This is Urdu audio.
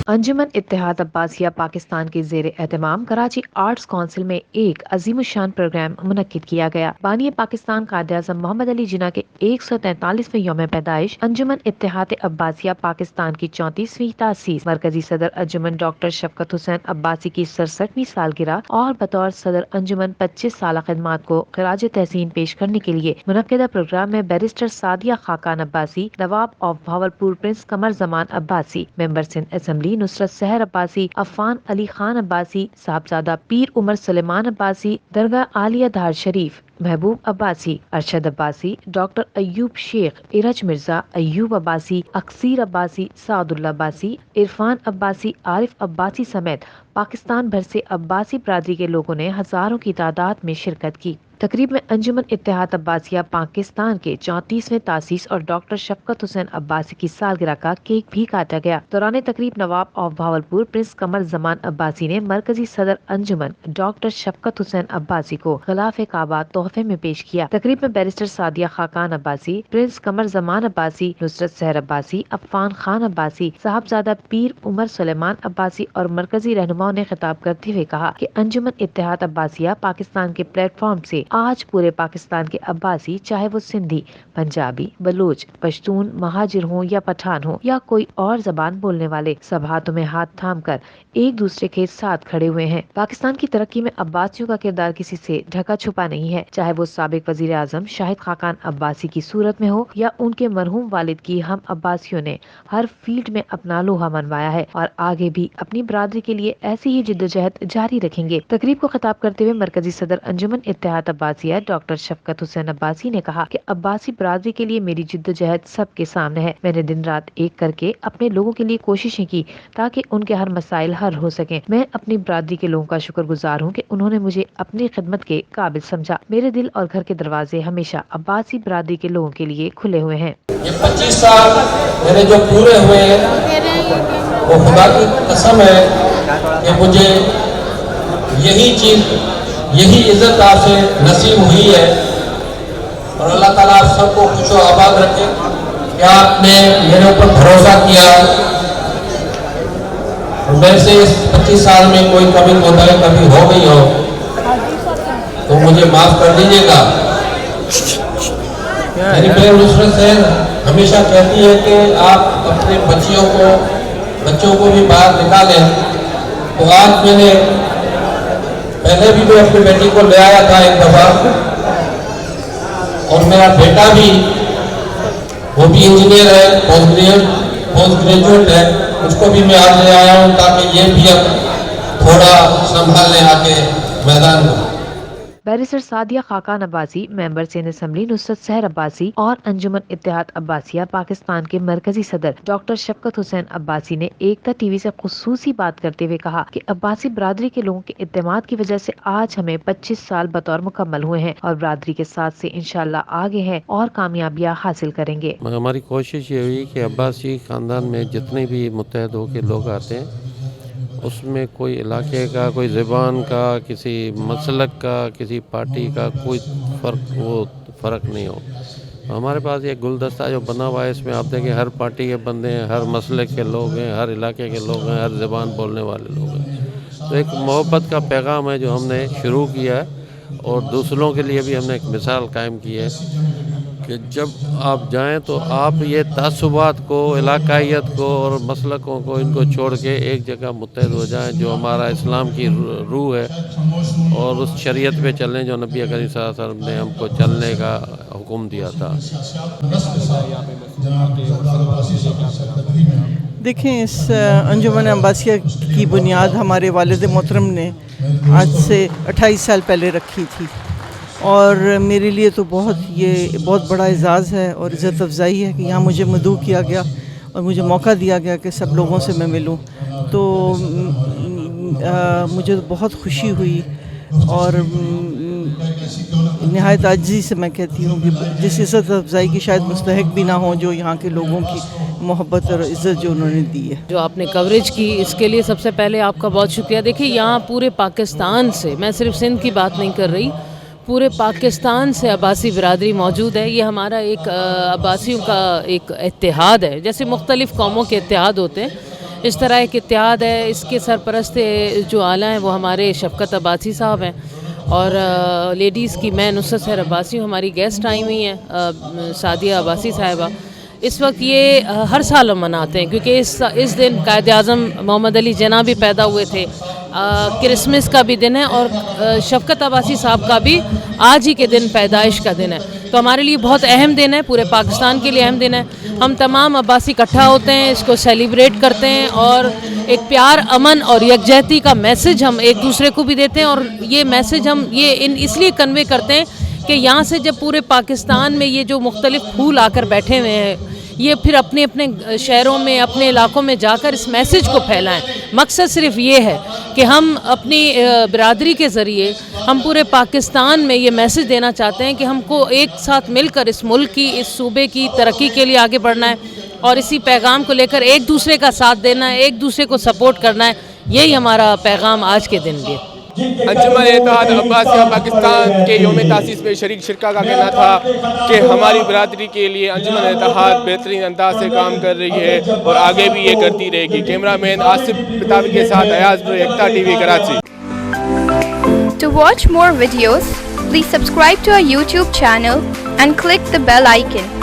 انجمن اتحاد عباسیہ پاکستان کے زیر اہتمام کراچی آرٹس کونسل میں ایک عظیم الشان پروگرام منعقد کیا گیا۔ بانی پاکستان قائد اعظم محمد علی جناح کے 143ویں یوم پیدائش انجمن اتحاد عباسیہ پاکستان کی 34ویں تاسیس، مرکزی صدر انجمن ڈاکٹر شفقت حسین عباسی کی 67ویں سالگرہ اور بطور صدر انجمن 25 سالہ خدمات کو خراج تحسین پیش کرنے کے لیے منعقدہ پروگرام میں barrister Sadia Khaqan Abbasi, Nawab of Bahawalpur prince Qamar Zaman Abbasi, member Sindh assembly نصرت سحر عباسی، عفان علی خان عباسی، صاحبزادہ پیر عمر سلیمان عباسی، درگاہ عالیہ دھار شریف محبوب عباسی، ارشد عباسی، ڈاکٹر ایوب شیخ، ارج مرزا، ایوب عباسی، اکثیر عباسی، سعد اللہ عباسی، عرفان عباسی، عارف عباسی سمیت پاکستان بھر سے عباسی برادری کے لوگوں نے ہزاروں کی تعداد میں شرکت کی۔ تقریب میں انجمن اتحاد عباسیہ پاکستان کے 34ویں تاسیس اور ڈاکٹر شفقت حسین عباسی کی سالگرہ کا کیک بھی کاٹا گیا۔ دوران تقریب نواب آف بہاولپور پرنس قمر زمان عباسی نے مرکزی صدر انجمن ڈاکٹر شفقت حسین عباسی کو غلاف کعبہ تحفے میں پیش کیا۔ تقریب میں بیرسٹر سعدیہ خاقان عباسی، پرنس قمر زمان عباسی، نصرت سحر عباسی، عفان خان عباسی، صاحبزادہ پیر عمر سلیمان عباسی اور مرکزی رہنماؤں نے خطاب کرتے ہوئے کہا کہ انجمن اتحاد عباسیہ پاکستان کے پلیٹ فارم سے آج پورے پاکستان کے عباسی، چاہے وہ سندھی، پنجابی، بلوچ، پشتون، مہاجر ہوں یا پٹھان ہوں یا کوئی اور زبان بولنے والے، سب ہاتھوں میں ہاتھ تھام کر ایک دوسرے کے ساتھ کھڑے ہوئے ہیں۔ پاکستان کی ترقی میں عباسیوں کا کردار کسی سے ڈھکا چھپا نہیں ہے، چاہے وہ سابق وزیر اعظم شاہد خاقان عباسی کی صورت میں ہو یا ان کے مرحوم والد کی، ہم عباسیوں نے ہر فیلڈ میں اپنا لوہا منوایا ہے اور آگے بھی اپنی برادری کے لیے ایسی ہی جدوجہد جاری رکھیں گے۔ تقریب کو خطاب کرتے ہوئے مرکزی صدر انجمن اتحاد عباسیہ ڈاکٹر شفقت حسین عباسی نے کہا کہ عباسی برادری کے لیے میری جدوجہد سب کے سامنے ہے۔ میں نے دن رات ایک کر کے اپنے لوگوں کے لیے کوششیں کی تاکہ ان کے ہر مسائل حل ہو سکیں۔ میں اپنی برادری کے لوگوں کا شکر گزار ہوں کہ انہوں نے مجھے اپنی خدمت کے قابل سمجھا۔ میرے دل اور گھر کے دروازے ہمیشہ عباسی برادری کے لوگوں کے لیے کھلے ہوئے ہیں۔ یہ 25 سال میرے جو پورے ہوئے ہیں وہ خدا کی قسم ہے کہ مجھے یہی چیز، یہی عزت آپ سے نصیب ہوئی ہے، اور اللہ تعالیٰ آپ سب کو خوش و آباد رکھے کہ آپ نے میرے اوپر بھروسہ کیا، اور میں سے اس 25 سال میں کوئی کمی کوتاہی کبھی ہو گئی ہو تو مجھے معاف کر دیجیے گا۔ میری بہن نصرت سحر ہمیشہ کہتی ہے کہ آپ اپنے بچوں کو بھی باہر نکالیں، تو آج میں نے پہلے بھی میں اپنی بیٹی کو لے آیا تھا ایک دفعہ، اور میرا بیٹا بھی، وہ بھی انجینئر ہے، پوسٹ گریجویٹ ہے، اس کو بھی میں آج لے آیا ہوں تاکہ یہ بھی اب تھوڑا سنبھال لیں آ کے میدان میں۔ بیرسٹر سعدیہ خاقان عباسی، ممبر سندھ اسمبلی نصرت سحر عباسی اور انجمن اتحاد عباسیہ پاکستان کے مرکزی صدر ڈاکٹر شفقت حسین عباسی نے ایکتا ٹی وی سے خصوصی بات کرتے ہوئے کہا کہ عباسی برادری کے لوگوں کے اعتماد کی وجہ سے آج ہمیں 25 سال بطور مکمل ہوئے ہیں اور برادری کے ساتھ سے انشاءاللہ آگے ہیں اور کامیابیاں حاصل کریں گے۔ ہماری کوشش یہ ہوئی کہ عباسی خاندان میں جتنے بھی متحد ہو کے لوگ آتے ہیں، اس میں کوئی علاقے کا، کوئی زبان کا، کسی مسلک کا، کسی پارٹی کا کوئی فرق نہیں ہو۔ ہمارے پاس یہ گلدستہ جو بنا ہوا ہے، اس میں آپ دیکھیں ہر پارٹی کے بندے ہیں، ہر مسلک کے لوگ ہیں، ہر علاقے کے لوگ ہیں، ہر زبان بولنے والے لوگ ہیں۔ تو ایک محبت کا پیغام ہے جو ہم نے شروع کیا ہے، اور دوسروں کے لیے بھی ہم نے ایک مثال قائم کی ہے کہ جب آپ جائیں تو آپ یہ تعصبات کو، علاقائیت کو اور مسلکوں کو، ان کو چھوڑ کے ایک جگہ متحد ہو جائیں، جو ہمارا اسلام کی روح ہے، اور اس شریعت پہ چلیں جو نبی کریم صلی اللہ علیہ وسلم نے ہم کو چلنے کا حکم دیا تھا۔ دیکھیں، اس انجمن عباسیہ کی بنیاد ہمارے والد محترم نے آج سے 28 سال پہلے رکھی تھی، اور میرے لیے تو یہ بہت بڑا اعزاز ہے اور عزت افزائی ہے کہ یہاں مجھے مدعو کیا گیا اور مجھے موقع دیا گیا کہ سب لوگوں سے میں ملوں، تو مجھے بہت خوشی ہوئی، اور نہایت عاجزی سے میں کہتی ہوں کہ جس عزت افزائی کی شاید مستحق بھی نہ ہوں، جو یہاں کے لوگوں کی محبت اور عزت جو انہوں نے دی ہے، جو آپ نے کوریج کی، اس کے لیے سب سے پہلے آپ کا بہت شکریہ۔ دیکھیے، یہاں پورے پاکستان سے، میں صرف سندھ کی بات نہیں کر رہی، پورے پاکستان سے عباسی برادری موجود ہے۔ یہ ہمارا ایک عباسیوں کا ایک اتحاد ہے، جیسے مختلف قوموں کے اتحاد ہوتے ہیں، اس طرح ایک اتحاد ہے. اس کے سرپرست جو اعلیٰ ہیں وہ ہمارے شفقت عباسی صاحب ہیں, اور لیڈیز کی میں نصرت سحر عباسی ہوں, ہماری گیسٹ آئی ہوئی ہیں سعدیہ عباسی صاحبہ. اس وقت یہ ہر سال ہم مناتے ہیں کیونکہ اس دن قائد اعظم محمد علی جناح بھی پیدا ہوئے تھے. کرسمس کا بھی دن ہے اور شفقت عباسی صاحب کا بھی آج ہی کے دن پیدائش کا دن ہے. تو ہمارے لیے بہت اہم دن ہے, پورے پاکستان کے لیے اہم دن ہے. ہم تمام عباسی اکٹھا ہوتے ہیں, اس کو سیلیبریٹ کرتے ہیں, اور ایک پیار, امن اور یکجہتی کا میسج ہم ایک دوسرے کو بھی دیتے ہیں. اور یہ میسج ہم اس لیے کنوے کرتے ہیں کہ یہاں سے جب پورے پاکستان میں یہ جو مختلف پھول آ کر بیٹھے ہوئے ہیں, یہ پھر اپنے اپنے شہروں میں, اپنے علاقوں میں جا کر اس میسج کو پھیلائیں. مقصد صرف یہ ہے کہ ہم اپنی برادری کے ذریعے ہم پورے پاکستان میں یہ میسج دینا چاہتے ہیں کہ ہم کو ایک ساتھ مل کر اس ملک کی, اس صوبے کی ترقی کے لیے آگے بڑھنا ہے, اور اسی پیغام کو لے کر ایک دوسرے کا ساتھ دینا ہے, ایک دوسرے کو سپورٹ کرنا ہے. یہی ہمارا پیغام آج کے دن بھی. انجمن اتحاد عباسیہ پاکستان کے یوم تاسیس میں شریک شرکا کا کہنا تھا کہ ہماری برادری کے لیے انجمن اتحاد بہترین انداز سے کام کر رہی ہے اور آگے بھی یہ کرتی رہے گی. کیمرہ مین آصف پتاوی کے ساتھ ایاز بر, Ekta T V Karachi. To watch more videos, please subscribe to our YouTube channel and click the bell icon.